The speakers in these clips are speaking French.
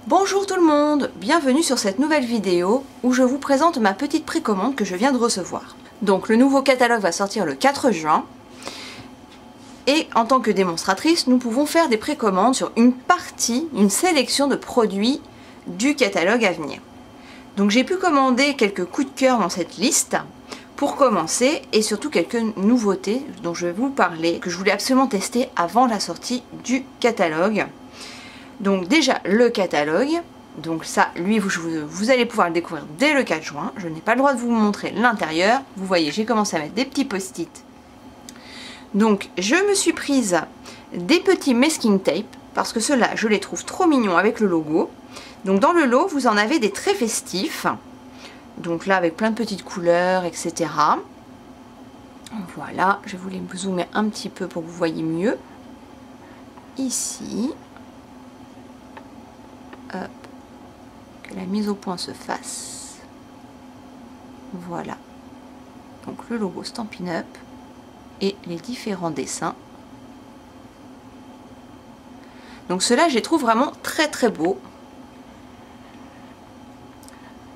Bonjour tout le monde, bienvenue sur cette nouvelle vidéo où je vous présente ma petite précommande que je viens de recevoir. Donc le nouveau catalogue va sortir le 4 juin et en tant que démonstratrice, nous pouvons faire des précommandes sur une sélection de produits du catalogue à venir. Donc j'ai pu commander quelques coups de cœur dans cette liste pour commencer et surtout quelques nouveautés dont je vais vous parler, que je voulais absolument tester avant la sortie du catalogue. Donc déjà le catalogue, donc ça lui vous allez pouvoir le découvrir dès le 4 juin. Je n'ai pas le droit de vous montrer l'intérieur. Vous voyez, j'ai commencé à mettre des petits post-it. Donc je me suis prise des petits masking tape parce que ceux-là je les trouve trop mignons avec le logo. Donc dans le lot vous en avez des très festifs. Donc là avec plein de petites couleurs, etc. Voilà, je voulais vous zoomer un petit peu pour que vous voyez mieux. Ici. Hop, que la mise au point se fasse. Voilà. Donc le logo Stampin' Up et les différents dessins. Donc ceux-là, je les trouve vraiment très très beaux.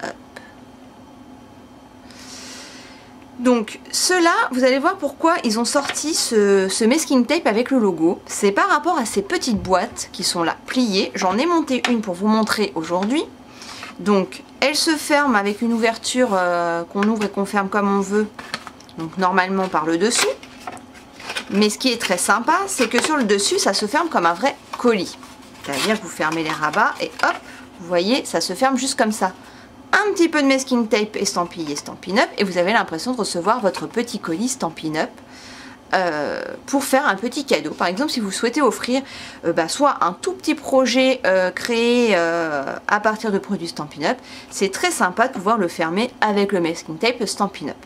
Hop. Donc ceux-là, vous allez voir pourquoi ils ont sorti ce masking tape avec le logo. C'est par rapport à ces petites boîtes qui sont là, pliées. J'en ai monté une pour vous montrer aujourd'hui. Donc elle se ferme avec une ouverture qu'on ouvre et qu'on ferme comme on veut. Donc normalement par le dessous. Mais ce qui est très sympa, c'est que sur le dessus, ça se ferme comme un vrai colis. C'est-à-dire que vous fermez les rabats et hop, vous voyez, ça se ferme juste comme ça. Un petit peu de masking tape estampillé Stampin' Up et vous avez l'impression de recevoir votre petit colis Stampin' Up pour faire un petit cadeau. Par exemple, si vous souhaitez offrir soit un tout petit projet créé à partir de produits Stampin' Up, c'est très sympa de pouvoir le fermer avec le masking tape Stampin' Up.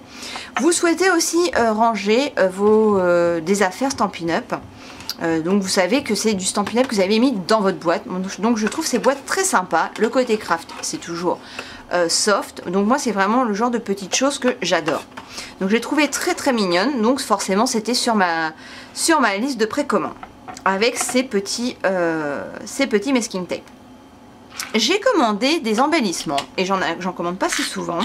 Vous souhaitez aussi ranger des affaires Stampin' Up. Donc vous savez que c'est du Stampin' Up que vous avez mis dans votre boîte. Donc je trouve ces boîtes très sympas. Le côté craft, c'est toujours soft. Donc moi c'est vraiment le genre de petites choses que j'adore. Donc j'ai trouvé très très mignonne. Donc forcément c'était sur ma liste de précommande avec ces petits masking tape. J'ai commandé des embellissements et j'en commande pas si souvent.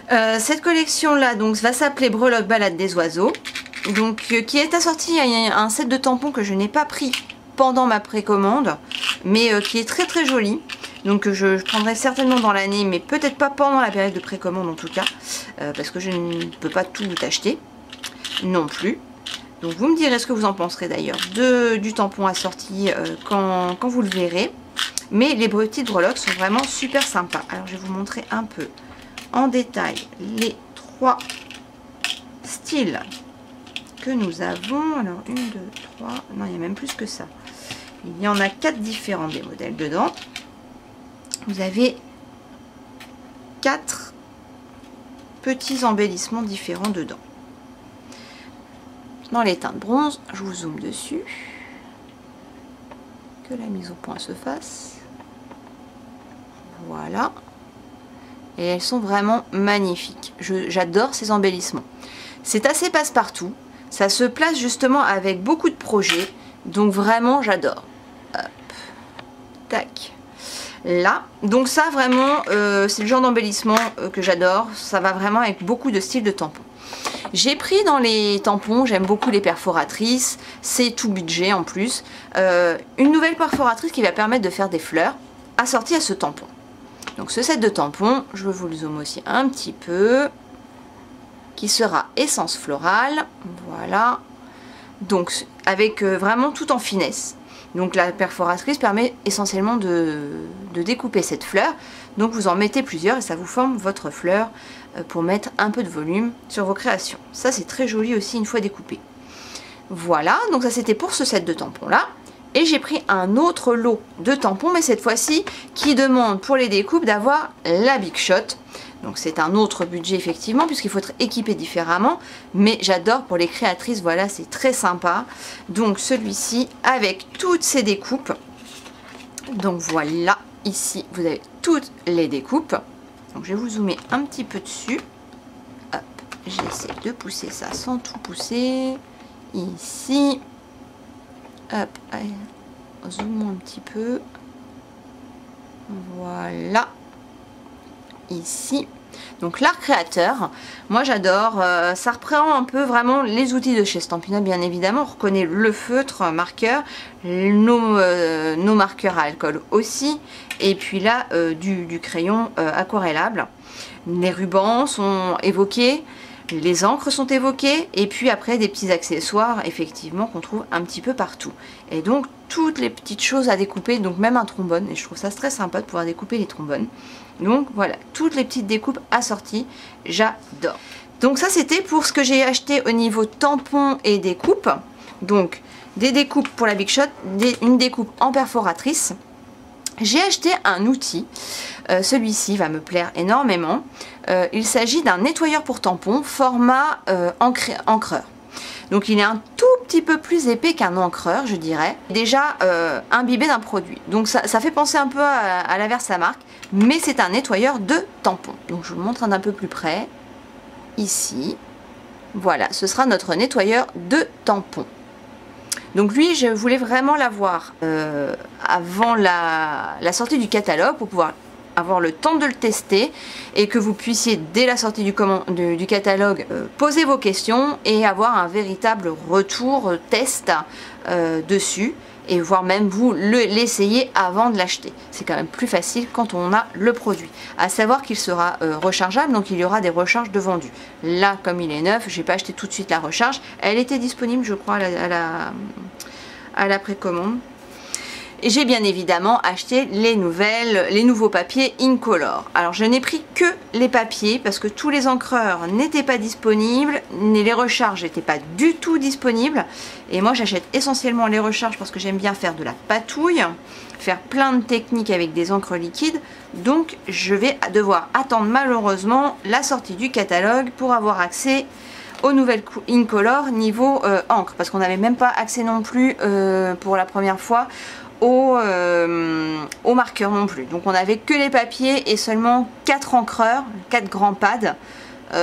Cette collection là donc va s'appeler Breloque Balade des oiseaux. Donc qui est assorti à un set de tampons que je n'ai pas pris pendant ma précommande, mais qui est très très joli. Donc je prendrai certainement dans l'année, mais peut-être pas pendant la période de précommande en tout cas, parce que je ne peux pas tout acheter non plus. Donc vous me direz ce que vous en penserez d'ailleurs du tampon assorti quand vous le verrez. Mais les petites breloques sont vraiment super sympas. Alors je vais vous montrer un peu en détail les 3 styles que nous avons. Alors 1, 2, 3, non il y a même plus que ça. Il y en a 4 différents des modèles dedans. Vous avez 4 petits embellissements différents dedans. Dans les teintes bronze, je vous zoome dessus. Que la mise au point se fasse. Voilà. Et elles sont vraiment magnifiques. J'adore ces embellissements. C'est assez passe-partout. Ça se place justement avec beaucoup de projets. Donc vraiment, j'adore. Hop. Tac. Là. Donc ça, vraiment, c'est le genre d'embellissement que j'adore. Ça va vraiment avec beaucoup de styles de tampons. J'ai pris dans les tampons, j'aime beaucoup les perforatrices. C'est tout budget en plus. Une nouvelle perforatrice qui va permettre de faire des fleurs assorties à ce tampon. Donc ce set de tampons, je vous le zoome aussi un petit peu, qui sera essence florale, voilà, donc avec vraiment tout en finesse. Donc la perforatrice permet essentiellement de découper cette fleur, donc vous en mettez plusieurs et ça vous forme votre fleur pour mettre un peu de volume sur vos créations. Ça c'est très joli aussi une fois découpé. Voilà, donc ça c'était pour ce set de tampons là. Et j'ai pris un autre lot de tampons, mais cette fois-ci, qui demande pour les découpes d'avoir la Big Shot. Donc c'est un autre budget effectivement, puisqu'il faut être équipé différemment. Mais j'adore pour les créatrices, voilà, c'est très sympa. Donc celui-ci, avec toutes ces découpes. Donc voilà, ici, vous avez toutes les découpes. Donc je vais vous zoomer un petit peu dessus. Hop, j'essaie de pousser ça sans tout pousser. Ici. Hop, allez, zoomons un petit peu. Voilà. Ici. Donc l'art créateur, moi j'adore, ça reprend un peu vraiment les outils de chez Stampin' Up, bien évidemment. On reconnaît le feutre marqueur, nos marqueurs à alcool aussi, et puis là du crayon aquarellable. Les rubans sont évoqués, les encres sont évoquées, et puis après des petits accessoires effectivement qu'on trouve un petit peu partout. Et donc toutes les petites choses à découper, donc même un trombone, et je trouve ça très sympa de pouvoir découper les trombones. Donc voilà, toutes les petites découpes assorties, j'adore. Donc ça c'était pour ce que j'ai acheté au niveau tampon et découpe. Donc des découpes pour la Big Shot, une découpe en perforatrice. J'ai acheté un outil, celui-ci va me plaire énormément. Il s'agit d'un nettoyeur pour tampons format encreur. Donc il est un tout petit peu plus épais qu'un encreur, je dirais. Déjà imbibé d'un produit. Donc ça fait penser un peu à la Versamark, mais c'est un nettoyeur de tampons. Donc je vous le montre d'un peu plus près. Ici. Voilà, ce sera notre nettoyeur de tampons. Donc lui, je voulais vraiment l'avoir avant la sortie du catalogue pour pouvoir avoir le temps de le tester et que vous puissiez dès la sortie du catalogue poser vos questions et avoir un véritable retour test dessus et voire même vous l'essayer avant de l'acheter. C'est quand même plus facile quand on a le produit. À savoir qu'il sera rechargeable, donc il y aura des recharges de vendus. Là, comme il est neuf, j'ai pas acheté tout de suite la recharge. Elle était disponible, je crois, à la précommande. Et j'ai bien évidemment acheté les nouveaux papiers Incolor. Alors je n'ai pris que les papiers parce que tous les encreurs n'étaient pas disponibles, ni les recharges n'étaient pas du tout disponibles. Et moi j'achète essentiellement les recharges parce que j'aime bien faire de la patouille, faire plein de techniques avec des encres liquides. Donc je vais devoir attendre malheureusement la sortie du catalogue pour avoir accès aux nouvelles Incolor niveau encre. Parce qu'on n'avait même pas accès non plus pour la première fois au marqueur non plus. Donc on n'avait que les papiers et seulement 4 encreurs, 4 grands pads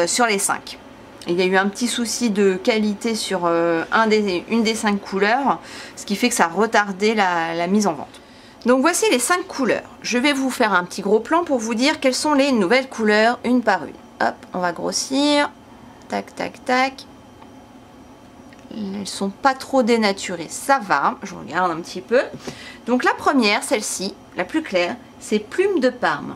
sur les 5. Il y a eu un petit souci de qualité sur une des 5 couleurs, ce qui fait que ça a retardé la mise en vente. Donc voici les 5 couleurs. Je vais vous faire un petit gros plan pour vous dire quelles sont les nouvelles couleurs une par une. Hop, on va grossir. Tac, tac, tac. Elles sont pas trop dénaturées, ça va, je regarde un petit peu. Donc la première, celle-ci, la plus claire, c'est Plume de Parme.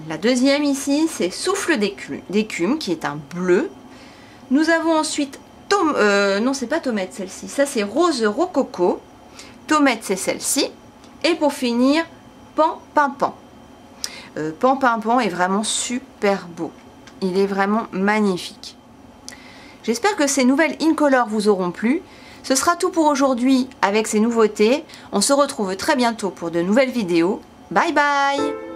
La deuxième ici, c'est Souffle d'écume, qui est un bleu. Nous avons ensuite, non c'est pas Tomate celle-ci, ça c'est Rose Rococo. Tomate c'est celle-ci. Et pour finir, Pan Pimpant. Pan Pimpant est vraiment super beau, il est vraiment magnifique. J'espère que ces nouvelles Incolor vous auront plu. Ce sera tout pour aujourd'hui avec ces nouveautés. On se retrouve très bientôt pour de nouvelles vidéos. Bye bye!